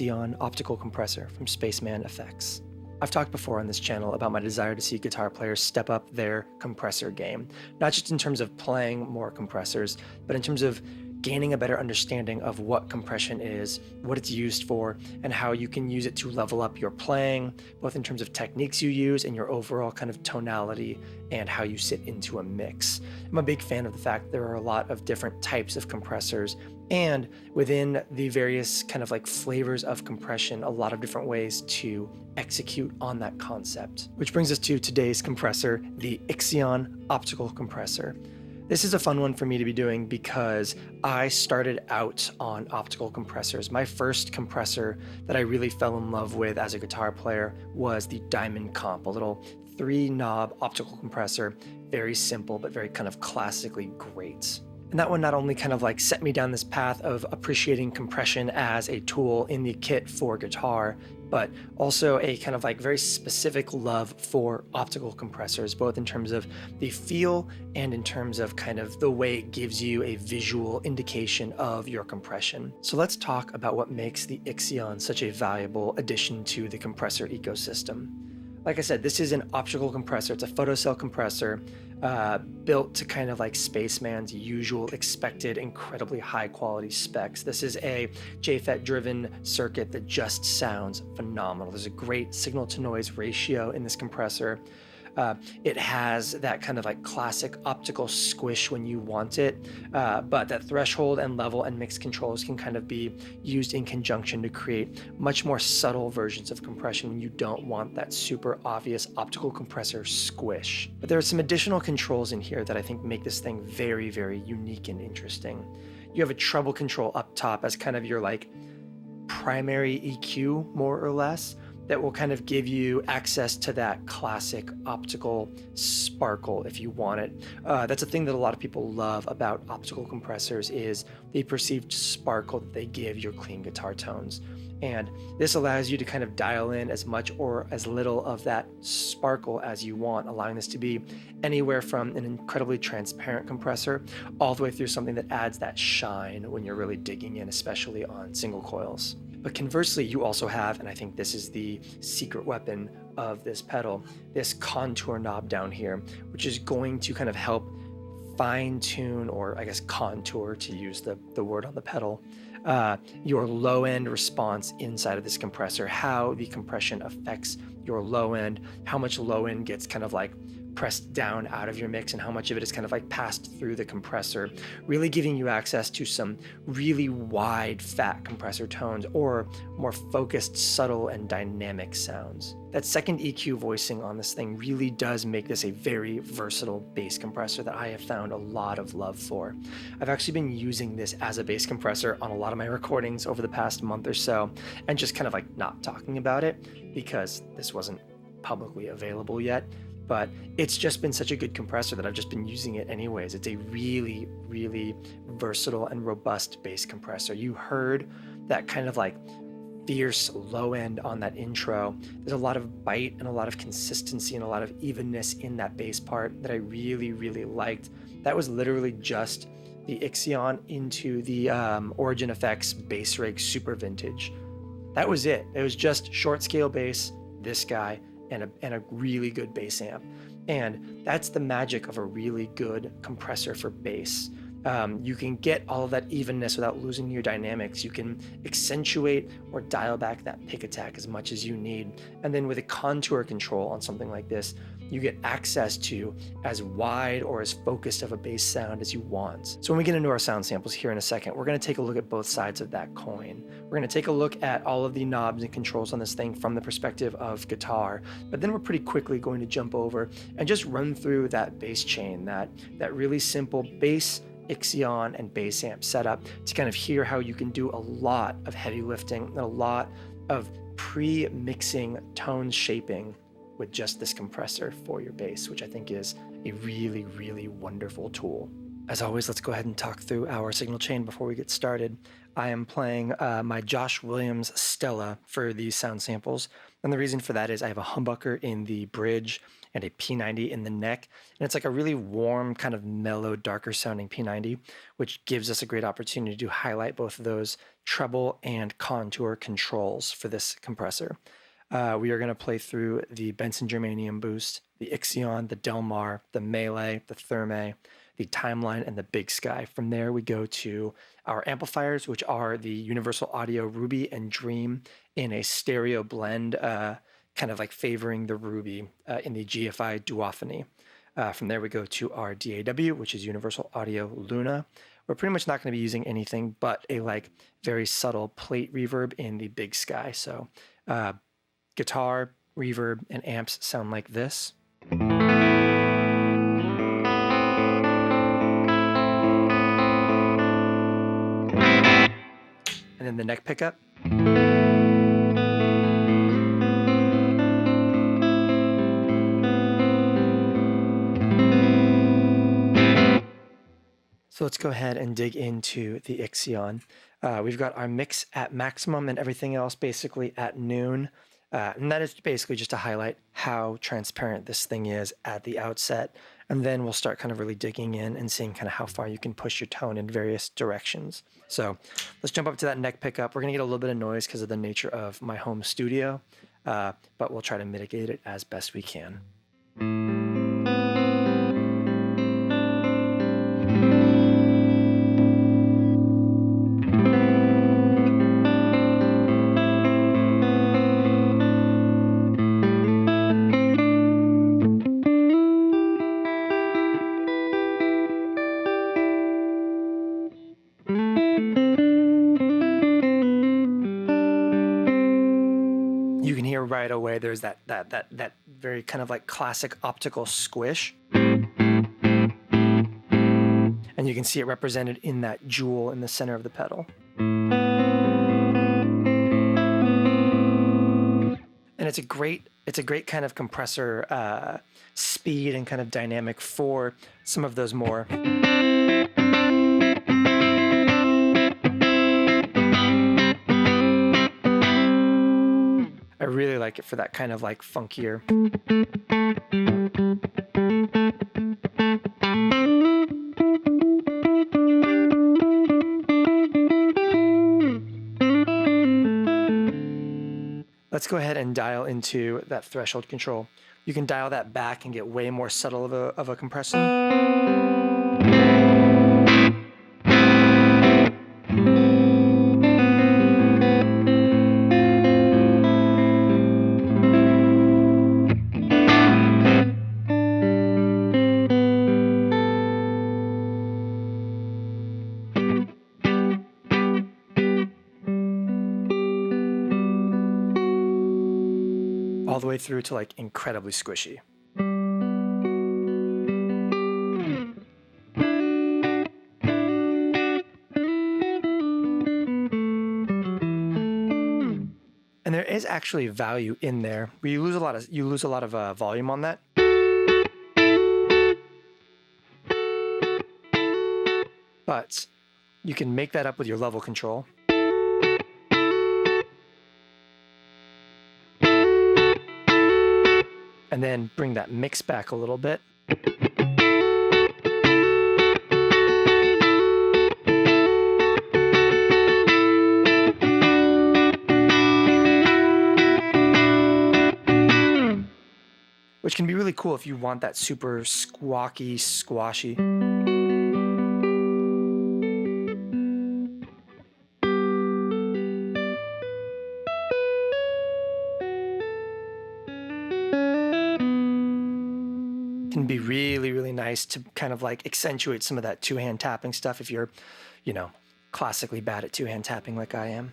Ixion optical compressor from Spaceman Effects. I've talked before on this channel about my desire to see guitar players step up their compressor game, not just in terms of playing more compressors, but in terms of gaining a better understanding of what compression is, what it's used for, and how you can use it to level up your playing, both in terms of techniques you use and your overall kind of tonality and how you sit into a mix. I'm a big fan of the fact there are a lot of different types of compressors, and within the various kind of like flavors of compression, a lot of different ways to execute on that concept. Which brings us to today's compressor, the Ixion optical compressor. This is a fun one for me to be doing because I started out on optical compressors. My first compressor that I really fell in love with as a guitar player was the Diamond Comp, a little 3-knob optical compressor, very simple but very kind of classically great. And that one not only kind of like set me down this path of appreciating compression as a tool in the kit for guitar, but also a kind of like very specific love for optical compressors, both in terms of the feel and in terms of kind of the way it gives you a visual indication of your compression. So let's talk about what makes the Ixion such a valuable addition to the compressor ecosystem. Like I said, this is an optical compressor. It's a photocell compressor built to kind of like Spaceman's usual expected incredibly high quality specs. This is a JFET driven circuit that just sounds phenomenal. There's a great signal to noise ratio in this compressor. It has that kind of like classic optical squish when you want it, but that threshold and level and mix controls can kind of be used in conjunction to create much more subtle versions of compression when you don't want that super obvious optical compressor squish. But there are some additional controls in here that I think make this thing very, very unique and interesting. You have a treble control up top as kind of your like primary EQ, more or less, that will kind of give you access to that classic optical sparkle if you want it. That's a thing that a lot of people love about optical compressors is the perceived sparkle that they give your clean guitar tones. And this allows you to kind of dial in as much or as little of that sparkle as you want, allowing this to be anywhere from an incredibly transparent compressor all the way through something that adds that shine when you're really digging in, especially on single coils. But conversely, you also have, and I think this is the secret weapon of this pedal, this contour knob down here, which is going to kind of help fine tune, or I guess contour to use the word on the pedal, your low end response inside of this compressor, how the compression affects your low end, how much low end gets kind of like pressed down out of your mix and how much of it is kind of like passed through the compressor, really giving you access to some really wide fat compressor tones or more focused, subtle and dynamic sounds. That second EQ voicing on this thing really does make this a very versatile bass compressor that I have found a lot of love for. I've actually been using this as a bass compressor on a lot of my recordings over the past month or so, and just kind of like not talking about it because this wasn't publicly available yet. But it's just been such a good compressor that I've just been using it anyways. It's a really, really versatile and robust bass compressor. You heard that kind of like fierce low end on that intro. There's a lot of bite and a lot of consistency and a lot of evenness in that bass part that I really, really liked. That was literally just the Ixion into the Origin Effects Bass Rig Super Vintage. That was it. It was just short scale bass, this guy, and a really good bass amp. And that's the magic of a really good compressor for bass. You can get all of that evenness without losing your dynamics. You can accentuate or dial back that pick attack as much as you need. And then with a contour control on something like this, you get access to as wide or as focused of a bass sound as you want. So when we get into our sound samples here in a second, we're going to take a look at both sides of that coin. We're going to take a look at all of the knobs and controls on this thing from the perspective of guitar, but then we're pretty quickly going to jump over and just run through that bass chain, that really simple bass, Ixion, and bass amp setup to kind of hear how you can do a lot of heavy lifting and a lot of pre-mixing tone shaping with just this compressor for your bass, which I think is a really, really wonderful tool. As always, let's go ahead and talk through our signal chain before we get started. I am playing my Josh Williams Stella for these sound samples, and the reason for that is I have a humbucker in the bridge and a P90 in the neck, and it's like a really warm, kind of mellow, darker sounding P90, which gives us a great opportunity to highlight both of those treble and contour controls for this compressor. We are going to play through the Benson Boost, the Ixion, the Delmar, the Melee, the Thermae, the Timeline, and the Bigsky. From there, we go to our amplifiers, which are the Universal Audio Ruby and Dream in a stereo blend, kind of like favoring the Ruby in the GFI duophony. From there, we go to our DAW, which is Universal Audio Luna. We're pretty much not going to be using anything but a like very subtle plate reverb in the Bigsky. So guitar, reverb, and amps sound like this. And then the neck pickup. So let's go ahead and dig into the Ixion. We've got our mix at maximum and everything else basically at noon. And that is basically just to highlight how transparent this thing is at the outset. And then we'll start kind of really digging in and seeing kind of how far you can push your tone in various directions. So let's jump up to that neck pickup. We're going to get a little bit of noise because of the nature of my home studio, but we'll try to mitigate it as best we can. You can hear right away there's that very kind of like classic optical squish. And you can see it represented in that jewel in the center of the pedal. And it's a great kind of compressor speed and kind of dynamic for some of those more I really like it for that kind of like funkier. Let's go ahead and dial into that threshold control. You can dial that back and get way more subtle of a compression. All the way through to like incredibly squishy. And there is actually value in there. You lose a lot of volume on that. But you can make that up with your level control. And then bring that mix back a little bit. Which can be really cool if you want that super squawky, squashy. Can be really, really nice to kind of like accentuate some of that two-hand tapping stuff if you're, you know, classically bad at two-hand tapping like I am.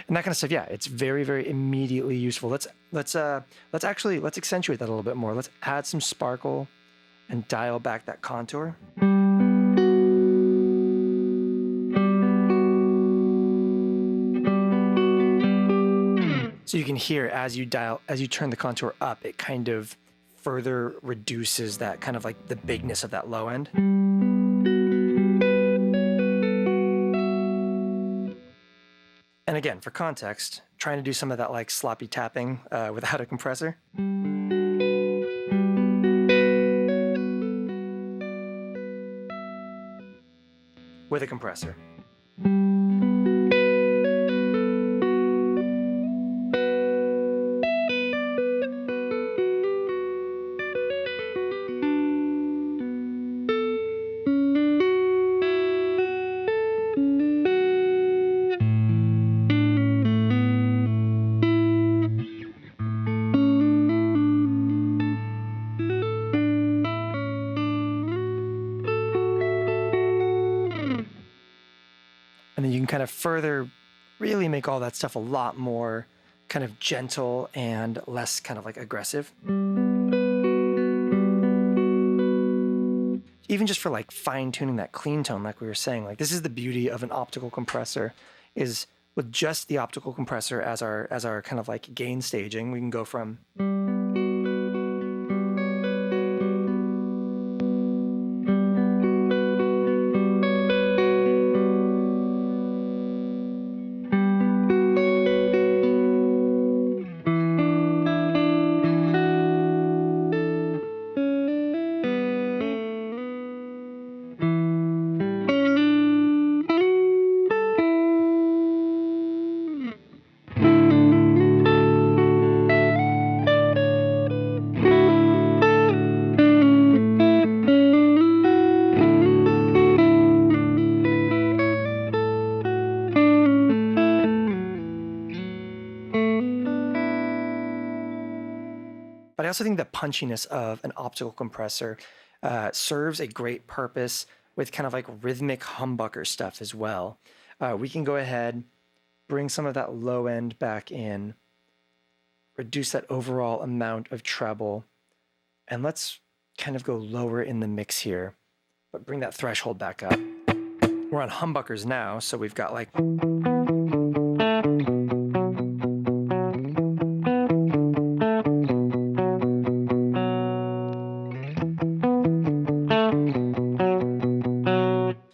And that kind of stuff, yeah, it's very, very immediately useful. Let's accentuate that a little bit more. Let's add some sparkle and dial back that contour. So you can hear as you turn the contour up, it kind of further reduces that kind of like the bigness of that low end. And again, for context, trying to do some of that like sloppy tapping without a compressor. the compressor. And then you can kind of further really make all that stuff a lot more kind of gentle and less kind of like aggressive. Even just for like fine tuning that clean tone, like we were saying, like this is the beauty of an optical compressor, is with just the optical compressor as our kind of like gain staging, we can go from But I also think the punchiness of an optical compressor serves a great purpose with kind of like rhythmic humbucker stuff as well. We can go ahead, bring some of that low end back in, reduce that overall amount of treble, and let's kind of go lower in the mix here, but bring that threshold back up. We're on humbuckers now, so we've got like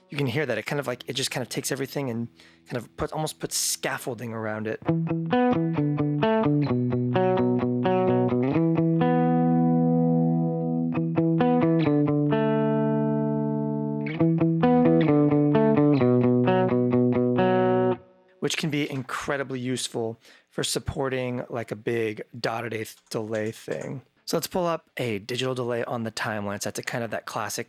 you can hear that it kind of like, it just kind of takes everything and kind of almost puts scaffolding around it. Which can be incredibly useful for supporting like a big dotted eighth delay thing. So let's pull up a digital delay on the timeline. So that's a kind of that classic.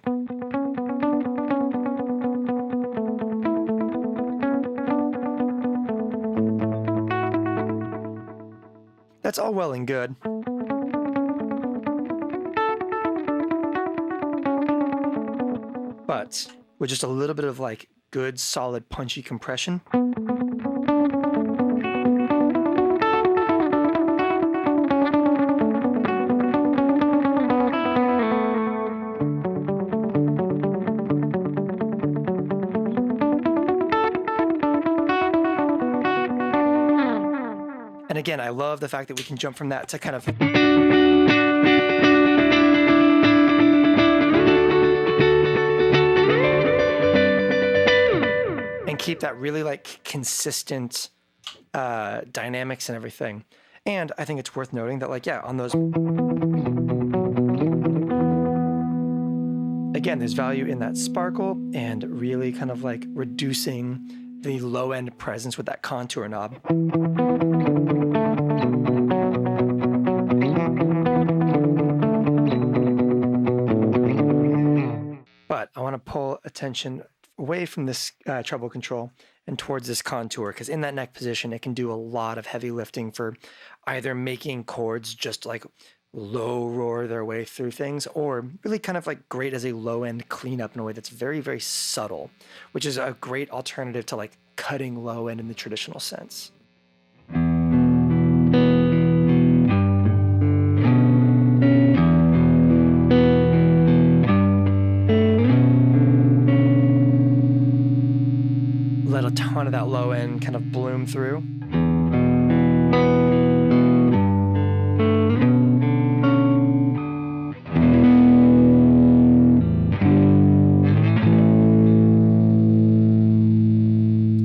That's all well and good. But with just a little bit of like good, solid, punchy compression, and again, I love the fact that we can jump from that to kind of and keep that really like consistent dynamics and everything. And I think it's worth noting that like, yeah, on those, again, there's value in that sparkle and really kind of like reducing the low end presence with that contour knob. But I want to pull attention away from this treble control and towards this contour, because in that neck position, it can do a lot of heavy lifting for either making chords just like low roar their way through things, or really kind of like great as a low end cleanup in a way that's very, very subtle, which is a great alternative to like cutting low end in the traditional sense. Let a ton of that low end kind of bloom through.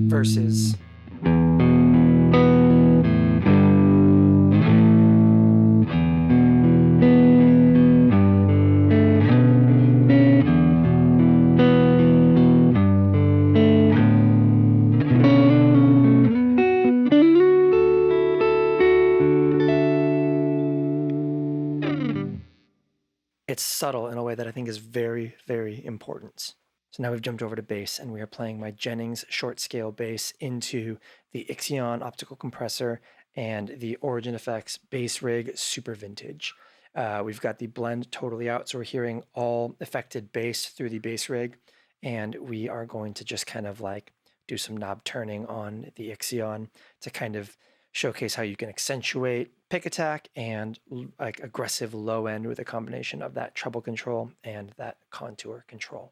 Versus it's subtle in a way that I think is very, very important. So now we've jumped over to bass, and we are playing my Jennings short scale bass into the Ixion optical compressor and the Origin Effects bass rig super vintage. We've got the blend totally out, so we're hearing all affected bass through the bass rig, and we are going to just kind of like do some knob turning on the Ixion to kind of showcase how you can accentuate pick attack and like aggressive low end with a combination of that treble control and that contour control.